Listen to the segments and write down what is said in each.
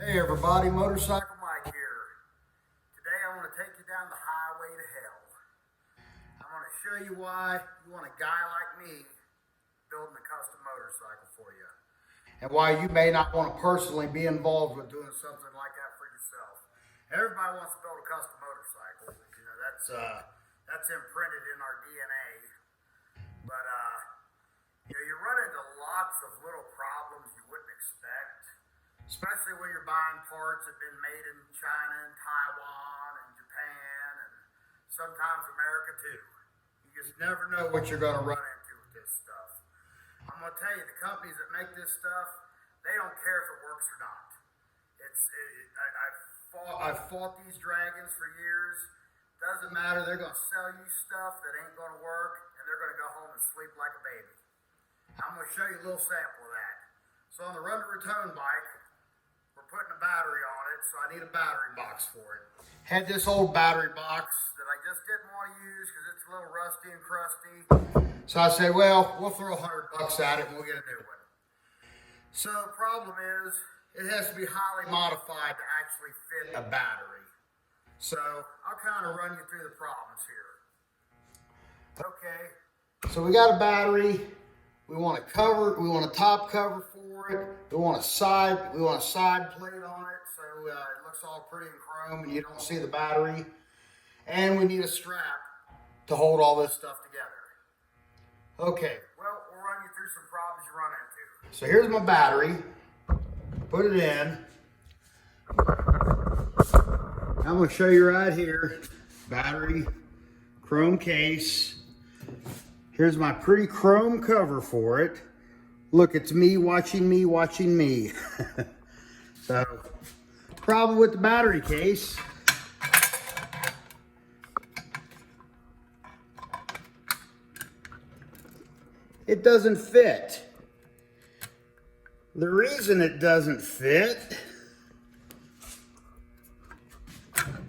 Hey everybody, Motorcycle Mike here. Today I want to take you down the highway to hell. I want to show you why you want a guy like me building a custom motorcycle for you. And why you may not want to personally be involved with doing something like that for yourself. Everybody wants to build a custom motorcycle. You know, that's imprinted in our DNA. But you run into lots of little problems you wouldn't expect. Especially when you're buying parts that have been made in China and Taiwan and Japan and sometimes America too. You just never know what you're going to run into with this stuff. I'm going to tell you, the companies that make this stuff, they don't care if it works or not. I've fought these dragons for years. Doesn't matter, they're going to sell you stuff that ain't going to work and they're going to go home and sleep like a baby. I'm going to show you a little sample of that. So on the Run to Raton bike, putting a battery on it, so I need a battery box for it. Had this old battery box that I just didn't want to use because it's a little rusty and crusty. So I said, well, we'll throw $100 at it and we'll get a new one. So the problem is, it has to be highly modified to actually fit a battery. So I'll kind of run you through the problems here. Okay, so we got a battery. We want a cover, we want a top cover for it. We want a side plate on it so it looks all pretty in chrome and you don't see the battery. And we need a strap to hold all this stuff together. Okay, well, we'll run you through some problems you run into. So here's my battery. Put it in. I'm going to show you right here. Battery, chrome case. Here's my pretty chrome cover for it. Look, it's me watching me watching me. So, problem with the battery case. It doesn't fit. The reason it doesn't fit,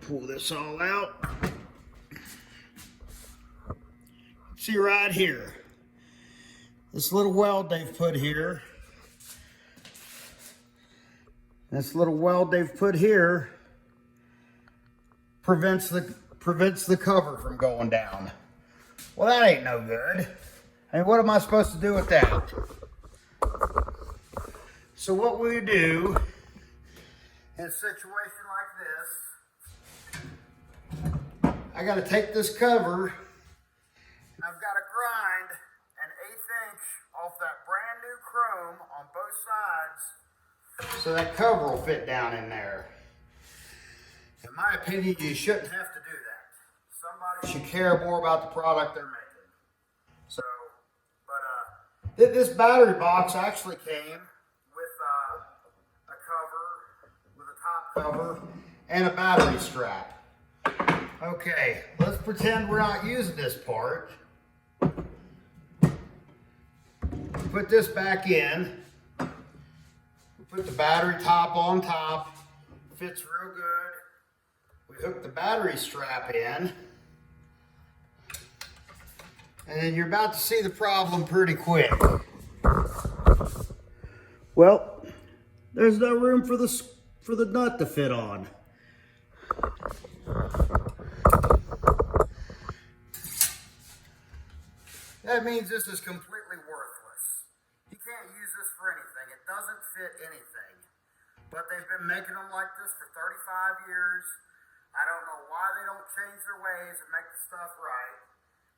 pull this all out. See right here, this little weld they've put here, prevents the cover from going down. Well, that ain't no good. I mean, what am I supposed to do with that? So what we do in a situation like this, I got to take this cover. I've got to grind an 1/8 inch off that brand new chrome on both sides so that cover will fit down in there. In my opinion, you shouldn't have to do that. Somebody should care more about the product they're making. So, but this battery box actually came with a cover, with a top cover, and a battery strap. Okay, let's pretend we're not using this part. Put this back in. We put the battery top on top. Fits real good. We hook the battery strap in. And then you're about to see the problem pretty quick. Well, there's no room for the nut to fit on. That means this is completely worthless. You can't use this for anything. It doesn't fit anything. But they've been making them like this for 35 years. I don't know why they don't change their ways and make the stuff right.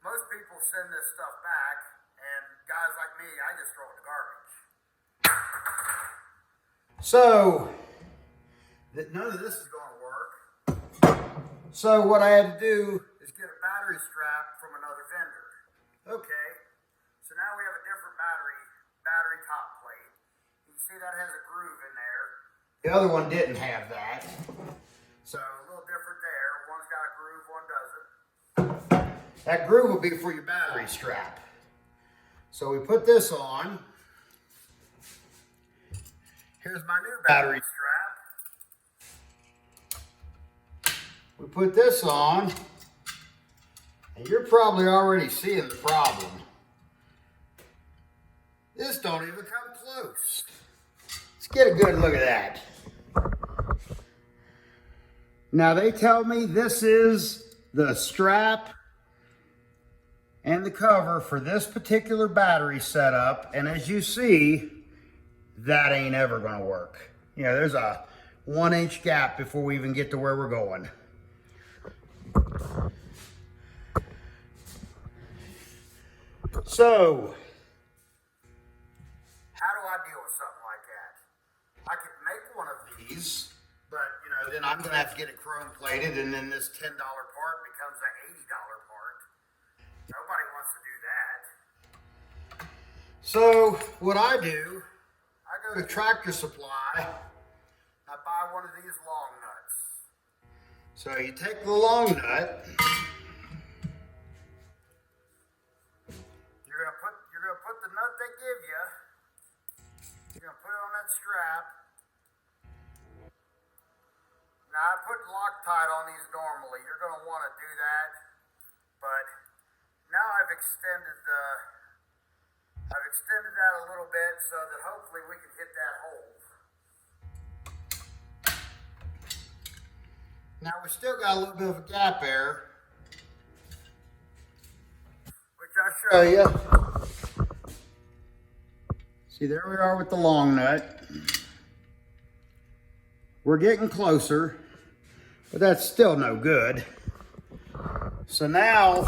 Most people send this stuff back, and guys like me, I just throw it in the garbage. So, none of this is going to work. So what I had to do is get a battery strap from another vendor. Okay, so now we have a different battery top plate. You can see that has a groove in there. The other one didn't have that. So a little different there. One's got a groove, one doesn't. That groove will be for your battery strap. So we put this on. Here's my new battery strap. We put this on. And you're probably already seeing the problem. This don't even come close. Let's get a good look at that. Now they tell me this is the strap and the cover for this particular battery setup. And as you see, that ain't ever gonna work. You know, there's a 1-inch gap before we even get to where we're going. So, how do I deal with something like that? I could make one of these, but you know, then I'm gonna have to get it chrome plated, and then this $10 part becomes an $80 part. Nobody wants to do that. So, what I do, I go to Tractor Supply, I buy one of these long nuts. So you take the long nut, you're gonna put the nut they give you, you're gonna put it on that strap. Now I put Loctite on these normally, you're gonna wanna do that, but now I've extended that a little bit so that hopefully we can hit that hole. Now we still got a little bit of a gap there, which I'll show you. See, there we are with the long nut. We're getting closer, but that's still no good. So now,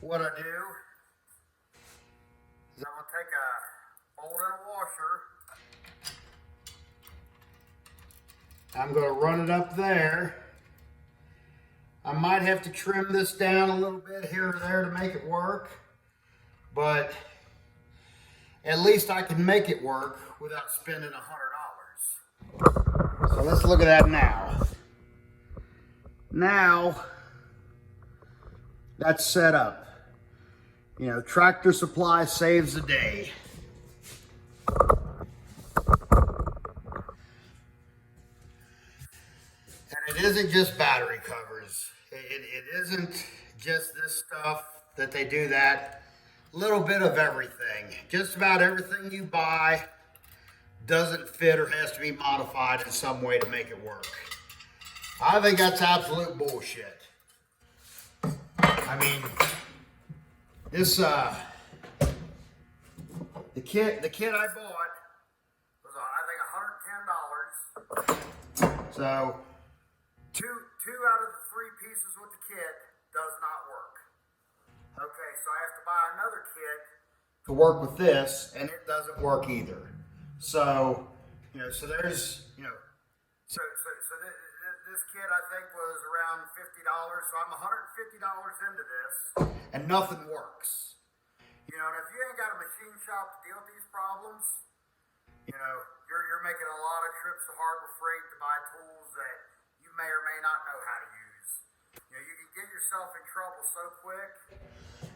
what I do is I'm gonna take a bolt and a washer. I'm gonna run it up there. I might have to trim this down a little bit here or there to make it work, but at least I can make it work without spending $100. So let's look at that now. Now, that's set up. You know, Tractor Supply saves the day. And it isn't just battery covers. It isn't just this stuff that they do that. Little bit of everything. Just about everything you buy doesn't fit or has to be modified in some way to make it work. I think that's absolute bullshit. I mean, this the kit I bought was I think $110. So two out of the 3 pieces with the kit does not work. Okay, so I have to buy another kit to work with this, and it doesn't work either. So, you know, so there's, you know, so this kit I think was around $50, so I'm $150 into this, and nothing works. You know, and if you ain't got a machine shop to deal with these problems, you know, you're making a lot of trips to Harbor Freight to buy tools that you may or may not know how to use. You know, you can get yourself in trouble so quick.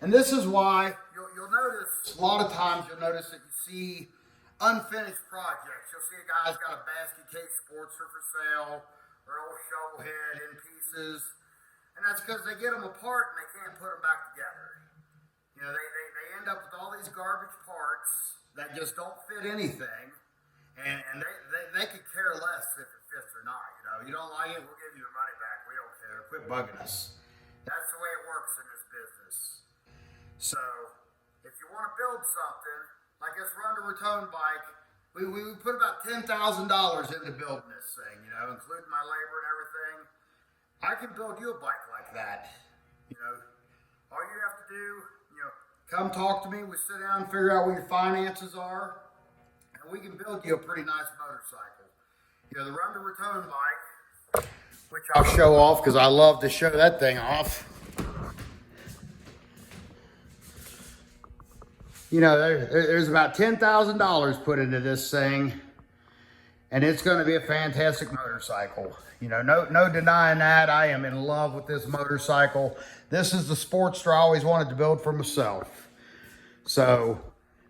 And this is why you'll notice, a lot of times you'll notice that you see unfinished projects. You'll see a guy's got a basket case Sportster for sale, or an old shovel head in pieces. And that's because they get them apart and they can't put them back together. You know, they end up with all these garbage parts that just don't fit anything. And they could care less if it fits or not. You know, you don't like it, we'll give you your money back. We don't care. Quit bugging us. That's the way it works in this business. So, if you want to build something, like this Run to Raton bike, we put about $10,000 into building this thing, you know, including my labor and everything. I can build you a bike like that. You know, all you have to do, you know, come talk to me. We sit down and figure out what your finances are, and we can build you a pretty nice motorcycle. You know, the Run to Raton bike, which I'll show off because I love to show that thing off. You know, there's about $10,000 put into this thing, and it's going to be a fantastic motorcycle. You know, no denying that. I am in love with this motorcycle. This is the Sportster I always wanted to build for myself. So,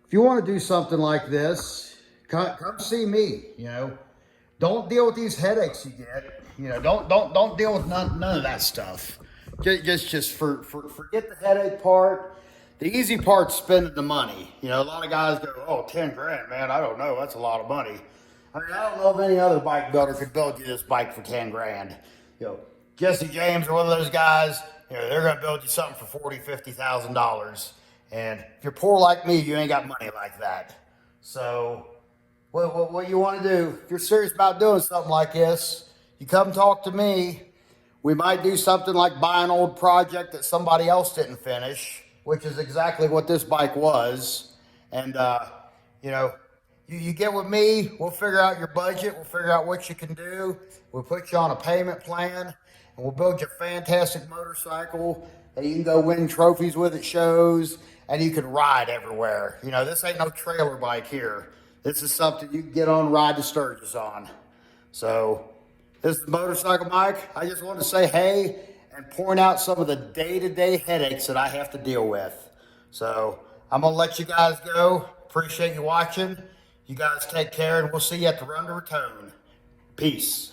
if you want to do something like this, come see me. You know, don't deal with these headaches you get. You know, don't deal with none of that stuff. Just forget the headache part. The easy part's spending the money. You know, a lot of guys go, oh, 10 grand, man, I don't know. That's a lot of money. I mean, I don't know if any other bike builder could build you this bike for 10 grand. You know, Jesse James or one of those guys, you know, they're going to build you something for $40,000, $50,000. And if you're poor like me, you ain't got money like that. So what you want to do, if you're serious about doing something like this, you come talk to me. We might do something like buy an old project that somebody else didn't finish, which is exactly what this bike was. And, you know, you get with me, we'll figure out your budget, we'll figure out what you can do, we'll put you on a payment plan, and we'll build you a fantastic motorcycle that you can go win trophies with at shows, and you can ride everywhere. You know, this ain't no trailer bike here. This is something you can get on, ride to Sturgis on. So, this is Motorcycle Mike. I just wanted to say hey and point out some of the day-to-day headaches that I have to deal with. So, I'm going to let you guys go. Appreciate you watching. You guys take care, and we'll see you at the Run to Return. Peace.